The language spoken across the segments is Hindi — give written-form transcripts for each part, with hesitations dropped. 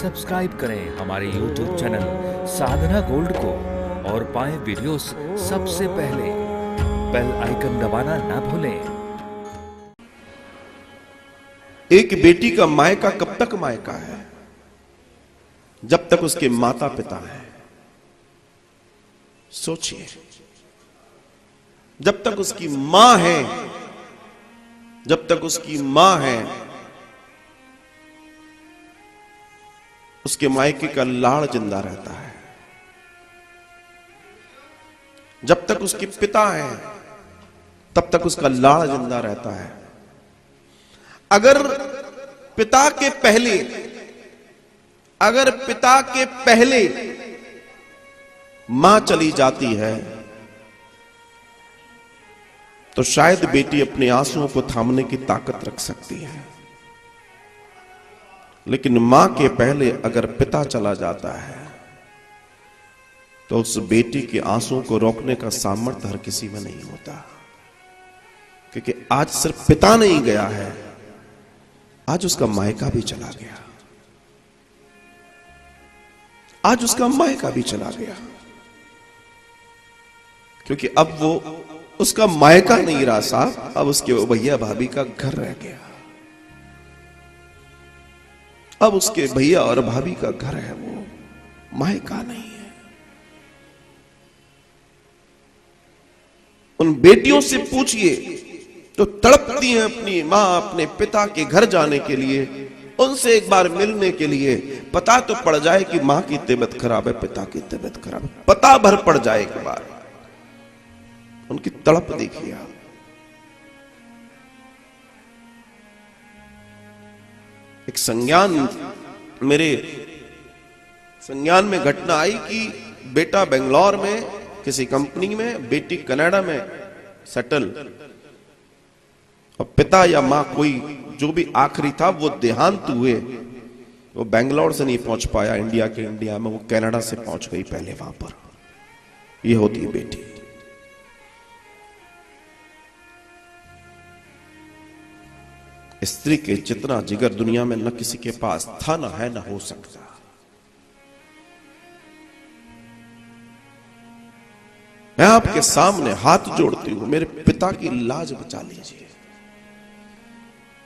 सब्सक्राइब करें हमारे YouTube चैनल साधना गोल्ड को और पाएं वीडियोस सबसे पहले। बेल आइकन दबाना ना भूलें। एक बेटी का मायका कब तक मायका है? जब तक उसके माता पिता हैं। सोचिए, जब तक उसकी मां है, जब तक उसकी मां है, उसके मायके का लाड़ जिंदा रहता है। जब तक उसके पिता हैं, तब तक उसका लाड़ जिंदा रहता है। अगर पिता के पहले मां चली जाती है तो शायद बेटी अपने आंसुओं को थामने की ताकत रख सकती है, लेकिन मां के पहले अगर पिता चला जाता है तो उस बेटी के आंसुओं को रोकने का सामर्थ्य हर किसी में नहीं होता। क्योंकि आज सिर्फ पिता नहीं गया है, आज उसका मायका भी चला गया। आज उसका मायका भी चला गया, क्योंकि अब वो उसका मायका नहीं रहा साहब, अब उसके भैया भाभी का घर रह गया। अब उसके भैया और भाभी का घर है, वो मायका नहीं है। उन बेटियों से पूछिए तो तड़पती हैं अपनी मां अपने पिता के घर जाने के लिए, उनसे एक बार मिलने के लिए। पता तो पड़ जाए कि मां की तबीयत खराब है, पिता की तबीयत खराब है, पता भर पड़ जाए एक बार। उनकी तड़प देखिए आप। एक मेरे संज्ञान में घटना आई कि बेटा बेंगलोर में किसी कंपनी में, बेटी कनाडा में सेटल, और पिता या मां कोई जो भी आखिरी था वो देहांत हुए। वो बेंगलोर से नहीं पहुंच पाया इंडिया में, वो कनाडा से पहुंच गई पहले वहां पर। ये होती है बेटी। स्त्री के जितना जिगर दुनिया में न किसी के पास था, न है, न हो सकता। मैं आपके सामने हाथ जोड़ती हूं, मेरे पिता की लाज बचा लीजिए।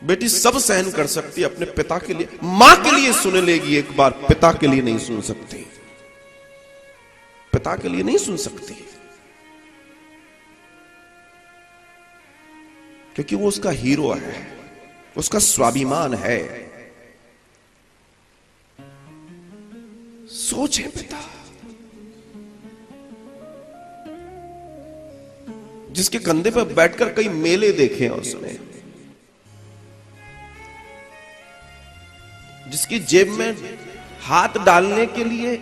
बेटी सब सहन कर सकती है अपने पिता के लिए, मां के लिए सुन लेगी एक बार, पिता के लिए नहीं सुन सकती। पिता के लिए नहीं सुन सकती, क्योंकि वो उसका हीरो है, उसका स्वाभिमान है। सोचे पिता, जिसके कंधे पर बैठकर कई मेले देखे हैं उसने, जिसकी जेब में हाथ डालने के लिए,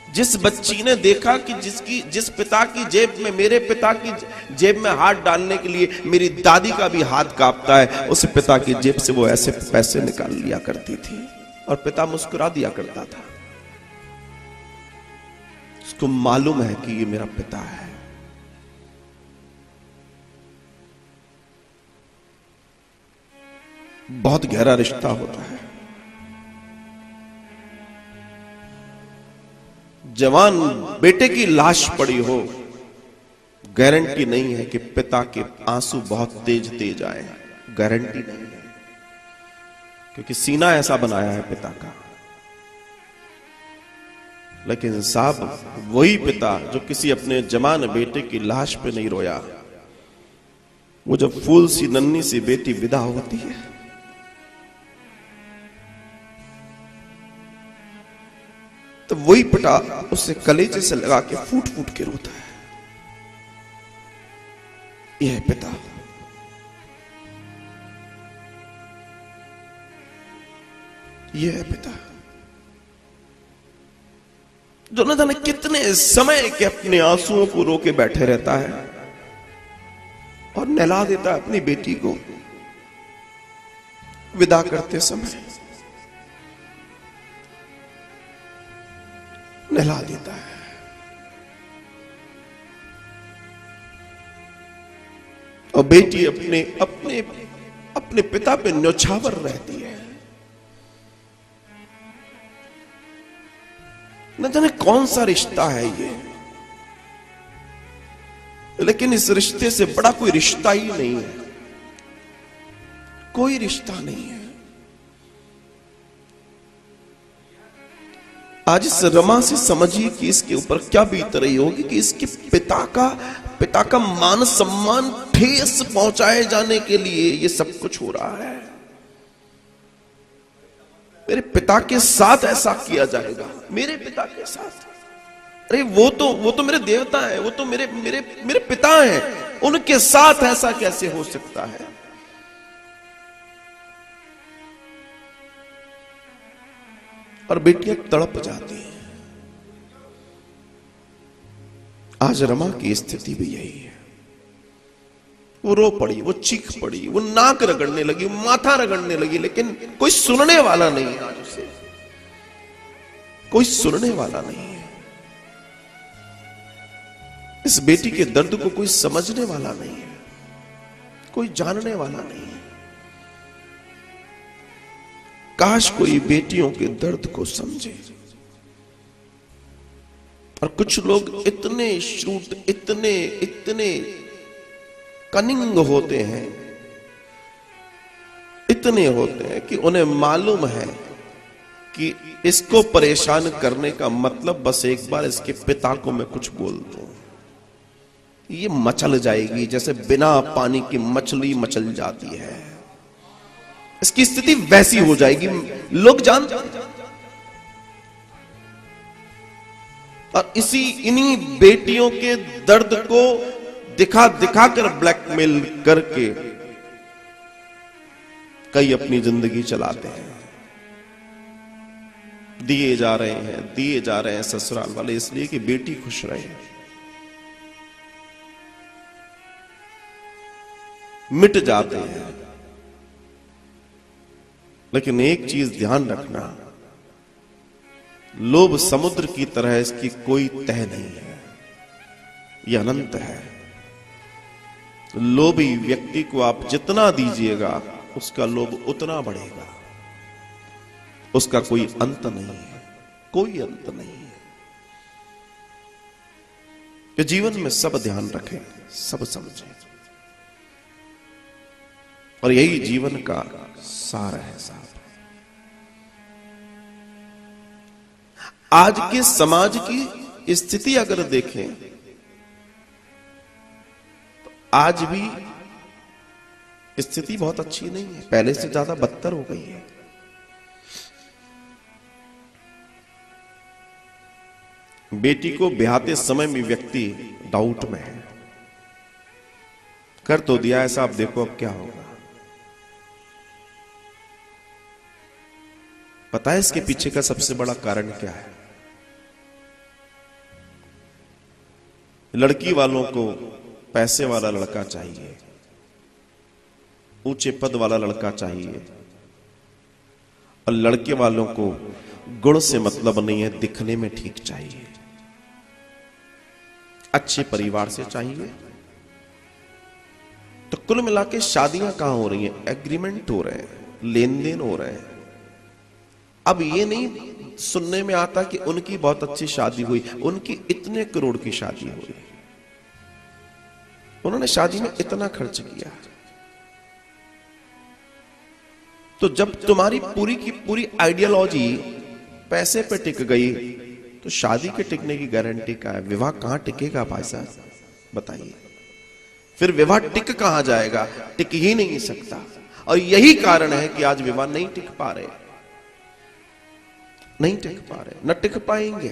जिस बच्ची ने देखा कि जिस पिता की जेब में, मेरे पिता की जेब में हाथ डालने के लिए मेरी दादी का भी हाथ कांपता है, उस पिता की जेब से वो ऐसे पैसे निकाल लिया करती थी और पिता मुस्कुरा दिया करता था। उसको मालूम है कि ये मेरा पिता है। बहुत गहरा रिश्ता होता है। जवान बेटे की लाश पड़ी हो, गारंटी नहीं है कि पिता के आंसू बहुत तेज तेज आए, गारंटी नहीं है, क्योंकि सीना ऐसा बनाया है पिता का। लेकिन साहब, वही पिता जो किसी अपने जवान बेटे की लाश पे नहीं रोया, वो जब फूल सी नन्ही सी बेटी विदा होती है तो वही पिता उससे कलेजे से लगा के फूट फूट के रोता है। यह है पिता। यह है पिता जो न जाने कितने समय के अपने आंसुओं को रोके बैठे रहता है और नहला देता है अपनी बेटी को विदा करते समय। नहला देता है। और बेटी अपने अपने अपने पिता पे न्यौछावर रहती है। न जाने कौन सा रिश्ता है ये, लेकिन इस रिश्ते से बड़ा कोई रिश्ता ही नहीं है, कोई रिश्ता नहीं है। आज इस रमा से समझिए कि इसके ऊपर क्या बीत रही होगी कि इसके पिता का मान सम्मान ठेस पहुंचाए जाने के लिए ये सब कुछ हो रहा है। मेरे पिता के साथ ऐसा किया जाएगा, मेरे पिता के साथ। अरे वो तो मेरे देवता है, वो तो मेरे पिता हैं, उनके साथ ऐसा कैसे हो सकता है? और बेटियां तड़प जाती हैं। आज रमा की स्थिति भी यही है। वो रो पड़ी, वो चीख पड़ी, वो नाक रगड़ने लगी, वो माथा रगड़ने लगी, लेकिन कोई सुनने वाला नहीं है। आज उसे कोई सुनने वाला नहीं है। इस बेटी के दर्द को कोई समझने वाला नहीं है, कोई जानने वाला नहीं है। काश कोई बेटियों के दर्द को समझे। और कुछ लोग इतने श्रूट, इतने कनिंग होते हैं, इतने होते हैं कि उन्हें मालूम है कि इसको परेशान करने का मतलब बस एक बार इसके पिता को मैं कुछ बोल दूं, ये मचल जाएगी, जैसे बिना पानी की मछली मचल जाती है। इसकी स्थिति वैसी हो जाएगी, लोग जानते हैं। और इन्हीं बेटियों के दर्द को दिखा कर ब्लैकमेल करके कई अपनी जिंदगी चलाते हैं। दिए जा रहे हैं ससुराल वाले, इसलिए कि बेटी खुश रहे, मिट जाते हैं। लेकिन एक चीज ध्यान रखना, लोभ समुद्र की तरह इसकी कोई तह नहीं है, यह अनंत है। लोभी व्यक्ति को आप जितना दीजिएगा उसका लोभ उतना बढ़ेगा, उसका कोई अंत नहीं है, कोई अंत नहीं है। कि जीवन में सब ध्यान रखें, सब समझें, और यही जीवन का सार है साहब। आज के समाज की स्थिति अगर देखें तो आज भी स्थिति बहुत अच्छी नहीं है, पहले से ज्यादा बदतर हो गई है। बेटी को ब्याहते समय में व्यक्ति डाउट में है, कर तो दिया ऐसा, अब देखो अब क्या होगा। पता है इसके पीछे का सबसे बड़ा कारण क्या है? लड़की वालों को पैसे वाला लड़का चाहिए, ऊंचे पद वाला लड़का चाहिए, और लड़के वालों को गुण से मतलब नहीं है, दिखने में ठीक चाहिए, अच्छे परिवार से चाहिए। तो कुल मिला के शादियां कहां हो रही हैं? एग्रीमेंट हो रहे हैं, लेन देन हो रहे हैं। अब ये नहीं सुनने में आता कि उनकी बहुत अच्छी शादी हुई, उनकी इतने करोड़ की शादी हुई, उन्होंने शादी में इतना खर्च किया। तो जब तुम्हारी पूरी की पूरी आइडियोलॉजी पैसे पे टिक गई तो शादी के टिकने की गारंटी क्या है? विवाह कहां टिकेगा भाई साहब, बताइए। फिर विवाह टिक कहां जाएगा? टिक ही नहीं सकता। और यही कारण है कि आज विवाह नहीं टिक पा रहे, नहीं टिक पा रहे, न टिक पाएंगे,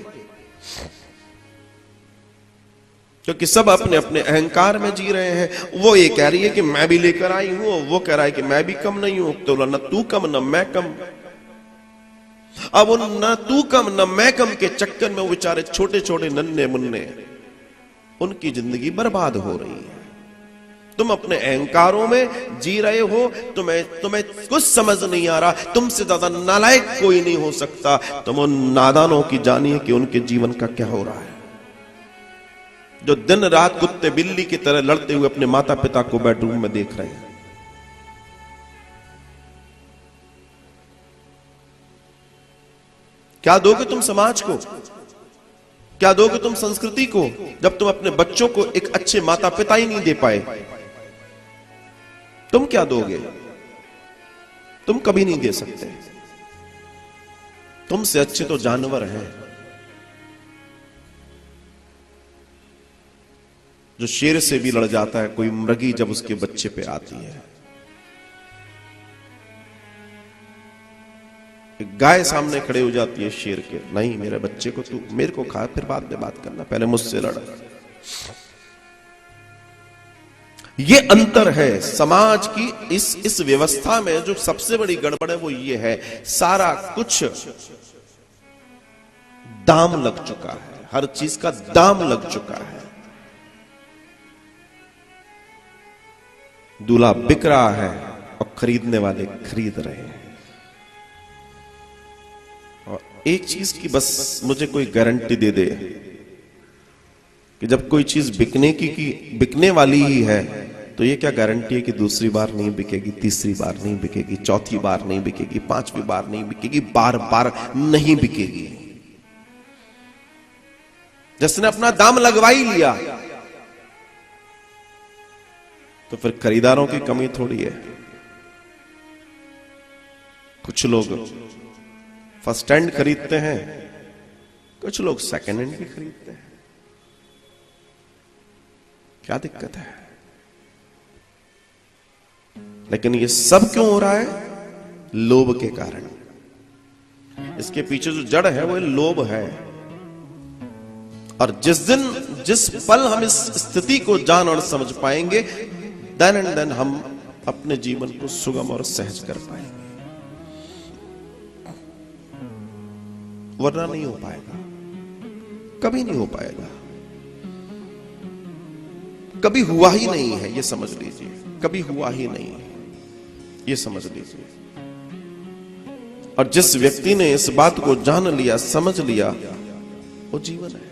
क्योंकि सब अपने अपने अहंकार में जी रहे हैं। वो ये कह रही है कि मैं भी लेकर आई हूं, वो कह रहा है कि मैं भी कम नहीं हूं, तो न तू कम न मैं कम। अब उन न तू कम न मैं कम के चक्कर में वो बेचारे छोटे छोटे नन्हे मुन्ने, उनकी जिंदगी बर्बाद हो रही है। तुम अपने अहंकारों में जी रहे हो, तुम्हें कुछ समझ नहीं आ रहा। तुमसे ज्यादा नालायक कोई नहीं हो सकता। तुम उन नादानों की जानिए कि उनके जीवन का क्या हो रहा है, जो दिन रात कुत्ते बिल्ली की तरह लड़ते हुए अपने माता पिता को बेडरूम में देख रहे हैं। क्या दोगे तुम समाज को? क्या दोगे तुम संस्कृति को जब तुम अपने बच्चों को एक अच्छे माता पिता ही नहीं दे पाए? तुम क्या दोगे? तुम कभी नहीं दे सकते। तुमसे अच्छे तो जानवर हैं, जो शेर से भी लड़ जाता है, कोई मृगी जब उसके बच्चे पे आती है। एक गाय सामने खड़े हो जाती है शेर के, नहीं मेरे बच्चे को तू मेरे को खा, फिर बाद में बात करना, पहले मुझसे लड़। ये अंतर है समाज की इस व्यवस्था में। जो सबसे बड़ी गड़बड़ है वो ये है, सारा कुछ दाम लग चुका है, हर चीज का दाम लग चुका है। दूल्हा बिक रहा है और खरीदने वाले खरीद रहे हैं। और एक चीज की बस मुझे कोई गारंटी दे दे कि जब कोई चीज बिकने वाली ही है, तो ये क्या गारंटी है कि दूसरी बार नहीं बिकेगी, तीसरी बार नहीं बिकेगी, चौथी बार नहीं बिकेगी, पांचवी बार नहीं बिकेगी, बार बार नहीं बिकेगी। जिसने अपना दाम लगवा ही लिया तो फिर खरीदारों की कमी थोड़ी है। कुछ लोग फर्स्ट हैंड खरीदते हैं, कुछ लोग सेकंड हैंड भी खरीदते हैं। क्या दिक्कत है? लेकिन ये सब क्यों हो रहा है? लोभ के कारण। इसके पीछे जो जड़ है वो लोभ है। और जिस पल हम इस स्थिति को जान और समझ पाएंगे, देन एंड देन हम अपने जीवन को सुगम और सहज कर पाएंगे, वरना नहीं हो पाएगा, कभी नहीं हो पाएगा। कभी हुआ ही नहीं है, ये समझ लीजिए, कभी हुआ ही नहीं है, ये समझ लीजिए। और जिस व्यक्ति ने इस बात को जान लिया, समझ लिया, वो जीवन है।